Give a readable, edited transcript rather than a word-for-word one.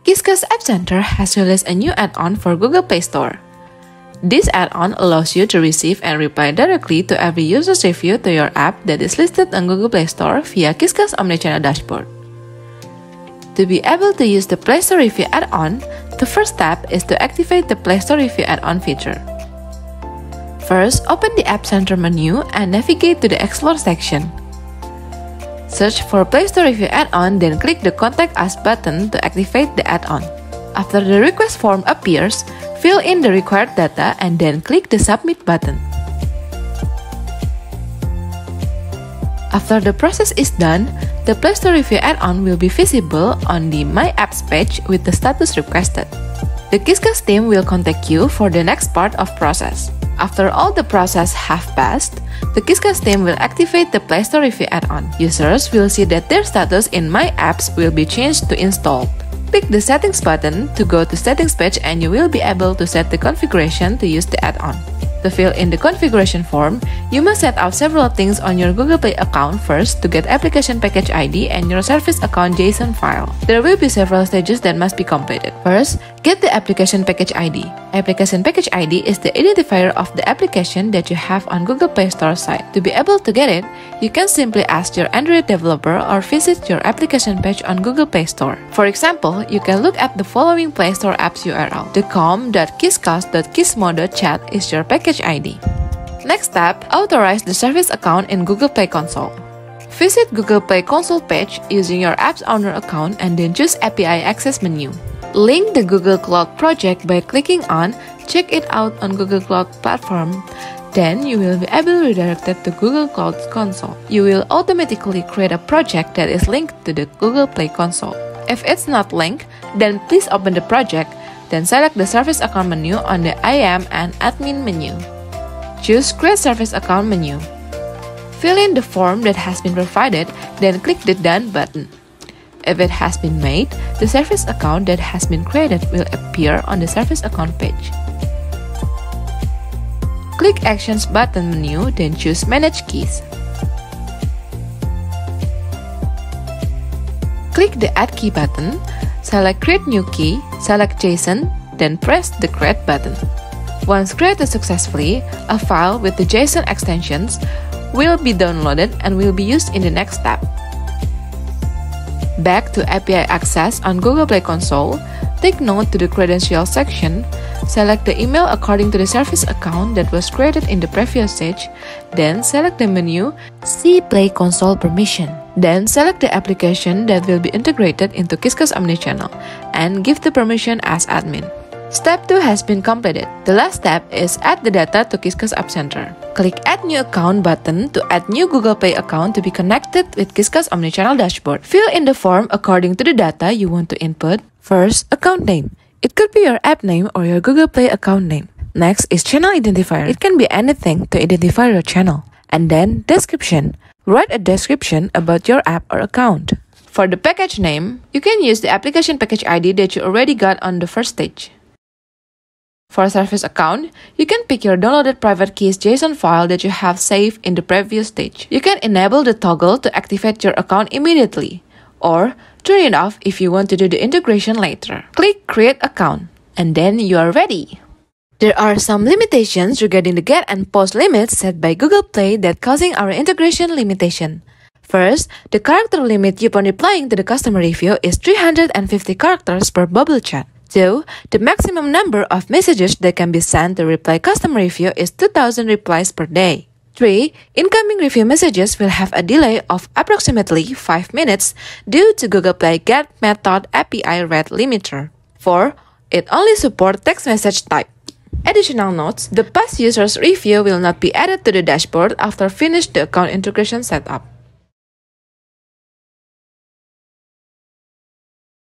Qiscus App Center has released a new add-on for Google Play Store. This add-on allows you to receive and reply directly to every user's review to your app that is listed on Google Play Store via Qiscus Omnichannel Dashboard. To be able to use the Play Store Review add-on, the first step is to activate the Play Store Review add-on feature. First, open the App Center menu and navigate to the Explore section. Search for Play Store Review add-on, then click the Contact Us button to activate the add-on. After the request form appears, fill in the required data and then click the Submit button. After the process is done, the Play Store Review add-on will be visible on the My Apps page with the status requested. The Qiscus team will contact you for the next part of process. After all the process have passed, the Qiscus team will activate the Play Store Review add-on. Users will see that their status in My Apps will be changed to Installed. Click the Settings button to go to Settings page and you will be able to set the configuration to use the add-on. To fill in the configuration form, you must set up several things on your Google Play account first to get application package ID and your service account JSON file. There will be several stages that must be completed. First, get the application package ID. Application package ID is the identifier of the application that you have on Google Play Store site. To be able to get it, you can simply ask your Android developer or visit your application page on Google Play Store. For example, you can look at the following Play Store apps URL. The com.qiscus.gizmo.chat is your package ID. Next step, authorize the service account in Google Play Console. Visit Google Play Console page using your app's owner account and then choose API Access menu. Link the Google Cloud project by clicking on Check it out on Google Cloud Platform. Then you will be able to redirect it to Google Cloud Console. You will automatically create a project that is linked to the Google Play Console. If it's not linked, then please open the project. Then select the Service Account menu on the IAM and Admin menu. Choose Create Service Account menu. Fill in the form that has been provided, then click the Done button. If it has been made, the service account that has been created will appear on the Service Account page. Click Actions button menu, then choose Manage Keys. Click the Add Key button, select Create New Key, select JSON, then press the Create button. Once created successfully, a file with the JSON extensions will be downloaded and will be used in the next step. Back to API Access on Google Play Console, take note to the Credentials section, select the email according to the service account that was created in the previous stage, then select the menu See Play Console Permission. Then select the application that will be integrated into Qiscus Omnichannel and give the permission as admin. Step 2 has been completed. The last step is add the data to Qiscus App Center. Click Add New Account button to add new Google Play account to be connected with Qiscus Omnichannel Dashboard. Fill in the form according to the data you want to input. First, account name. It could be your app name or your Google Play account name. Next is channel identifier. It can be anything to identify your channel. And then description. Write a description about your app or account. For the package name, you can use the application package ID that you already got on the first stage. For a service account, you can pick your downloaded private keys JSON file that you have saved in the previous stage. You can enable the toggle to activate your account immediately, or turn it off if you want to do the integration later. Click Create Account, and then you are ready. There are some limitations regarding the get and post limits set by Google Play that causing our integration limitation. First, the character limit upon replying to the customer review is 350 characters per bubble chat. 2. The maximum number of messages that can be sent to reply customer review is 2,000 replies per day. 3. Incoming review messages will have a delay of approximately 5 minutes due to Google Play Get Method API Rate Limiter. 4. It only supports text message type. Additional notes, the past user's review will not be added to the dashboard after finish the account integration setup.